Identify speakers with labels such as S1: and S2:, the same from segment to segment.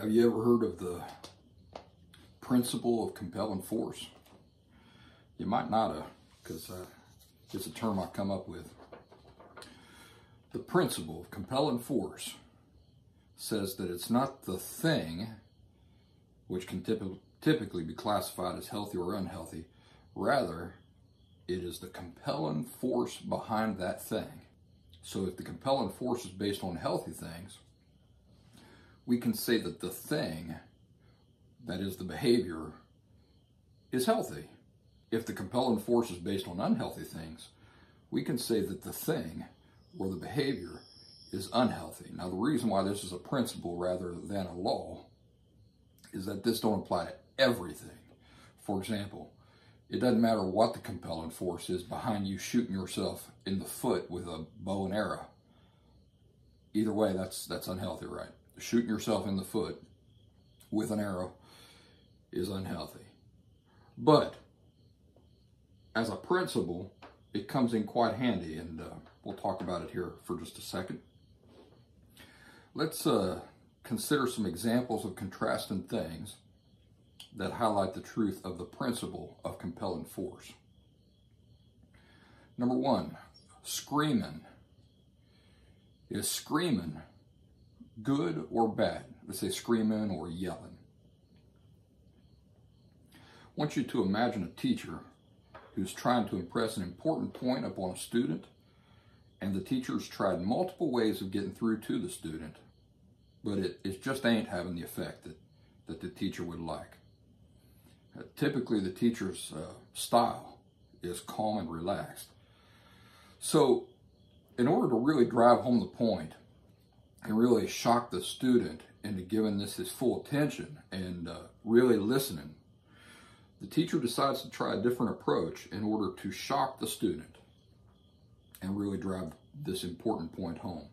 S1: Have you ever heard of the principle of compelling force? You might not have, because it's a term I come up with. The principle of compelling force says that it's not the thing, which can typically be classified as healthy or unhealthy. Rather, it is the compelling force behind that thing. So if the compelling force is based on healthy things, we can say that the thing, that is the behavior, is healthy. If the compelling force is based on unhealthy things, we can say that the thing or the behavior is unhealthy. Now, the reason why this is a principle rather than a law is that this don't apply to everything. For example, it doesn't matter what the compelling force is behind you shooting yourself in the foot with a bow and arrow. Either way, that's unhealthy, right? Shooting yourself in the foot with an arrow is unhealthy. But as a principle, it comes in quite handy, and we'll talk about it here for just a second. Let's consider some examples of contrasting things that highlight the truth of the principle of compelling force. Number one, screaming. Is screaming good or bad? Let's say screaming or yelling. I want you to imagine a teacher who's trying to impress an important point upon a student, and the teacher's tried multiple ways of getting through to the student, but it just ain't having the effect that the teacher would like. Typically, the teacher's style is calm and relaxed. So, in order to really drive home the point and really shock the student into giving this his full attention and really listening, the teacher decides to try a different approach in order to shock the student and really drive this important point home.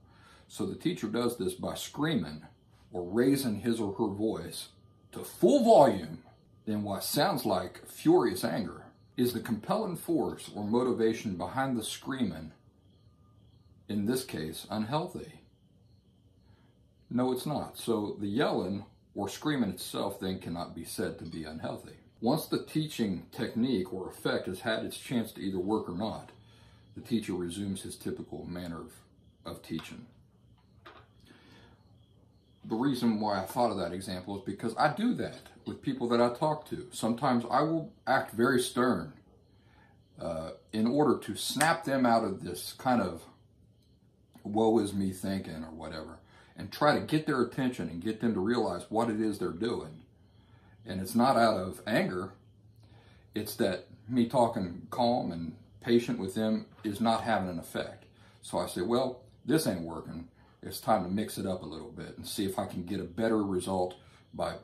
S1: So the teacher does this by screaming or raising his or her voice to full volume in what sounds like furious anger. Is the compelling force or motivation behind the screaming, in this case, unhealthy? No, it's not. So the yelling or screaming itself then cannot be said to be unhealthy. Once the teaching technique or effect has had its chance to either work or not, the teacher resumes his typical manner of teaching. The reason why I thought of that example is because I do that with people that I talk to. Sometimes I will act very stern in order to snap them out of this kind of woe is me thinking or whatever, and try to get their attention and get them to realize what it is they're doing. And it's not out of anger, it's that me talking calm and patient with them is not having an effect. So I say, well, this ain't working. It's time to mix it up a little bit and see if I can get a better result by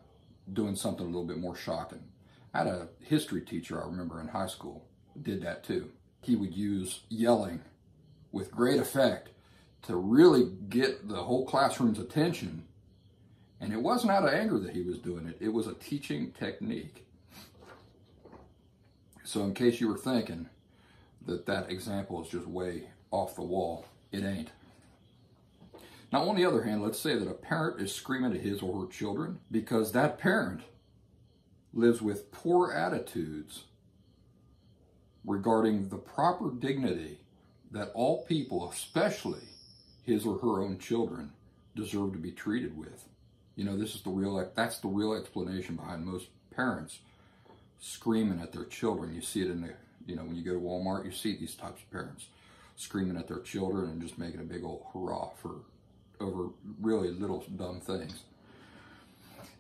S1: doing something a little bit more shocking. I had a history teacher I remember in high school who did that too. He would use yelling with great effect to really get the whole classroom's attention. And it wasn't out of anger that he was doing it. It was a teaching technique. So in case you were thinking that example is just way off the wall, it ain't. Now, on the other hand, let's say that a parent is screaming at his or her children because that parent lives with poor attitudes regarding the proper dignity that all people, especially his or her own children, deserve to be treated with. You know, that's the real explanation behind most parents screaming at their children. You see it in when you go to Walmart, you see these types of parents screaming at their children and just making a big old hurrah over really little dumb things.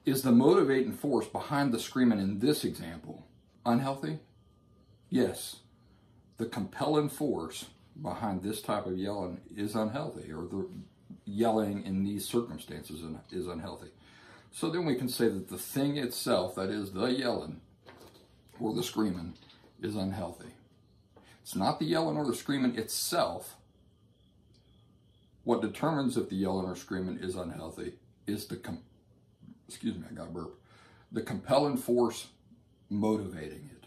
S1: Is the motivating force behind the screaming in this example unhealthy? Yes. The compelling force behind this type of yelling is unhealthy, or the yelling in these circumstances is unhealthy. So then we can say that the thing itself, that is the yelling or the screaming, is unhealthy. It's not the yelling or the screaming itself. What determines if the yelling or screaming is unhealthy is the compelling force motivating it.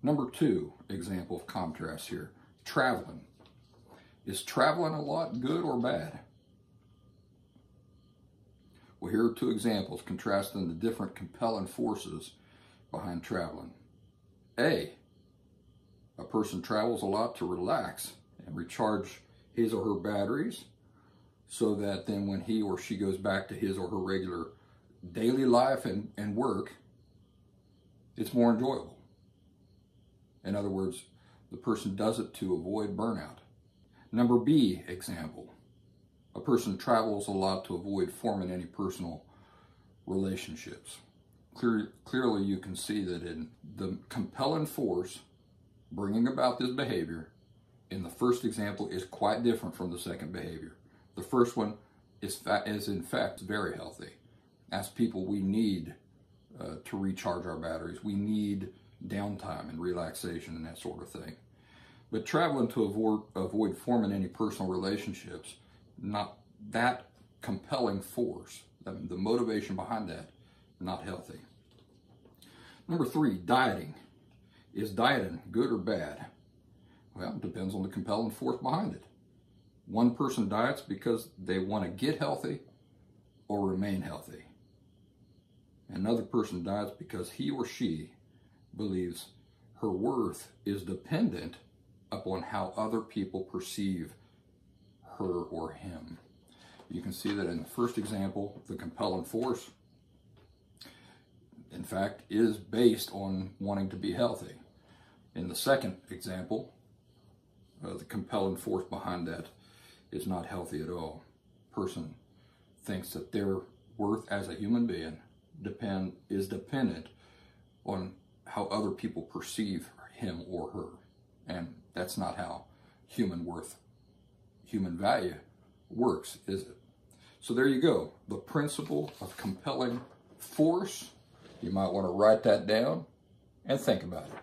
S1: Number two example of contrast here, traveling. Is traveling a lot good or bad? Well, here are two examples contrasting the different compelling forces behind traveling. A person travels a lot to relax and recharge his or her batteries so that then when he or she goes back to his or her regular daily life and work, it's more enjoyable. In other words, the person does it to avoid burnout. Number B example, a person travels a lot to avoid forming any personal relationships. Clearly you can see that in the compelling force bringing about this behavior in the first example is quite different from the second behavior. The first one is in fact very healthy. As people, we need to recharge our batteries. We need downtime and relaxation and that sort of thing. But traveling to avoid forming any personal relationships, not that compelling force, the motivation behind that, not healthy. Number 3, dieting. Is dieting good or bad? Well, it depends on the compelling force behind it. One person diets because they want to get healthy or remain healthy. Another person diets because he or she believes her worth is dependent upon how other people perceive her or him. You can see that in the first example, the compelling force, in fact, is based on wanting to be healthy. In the second example, the compelling force behind that is not healthy at all. Person thinks that their worth as a human being is dependent on how other people perceive him or her. And that's not how human value works, is it? So there you go. The principle of compelling force. You might want to write that down and think about it.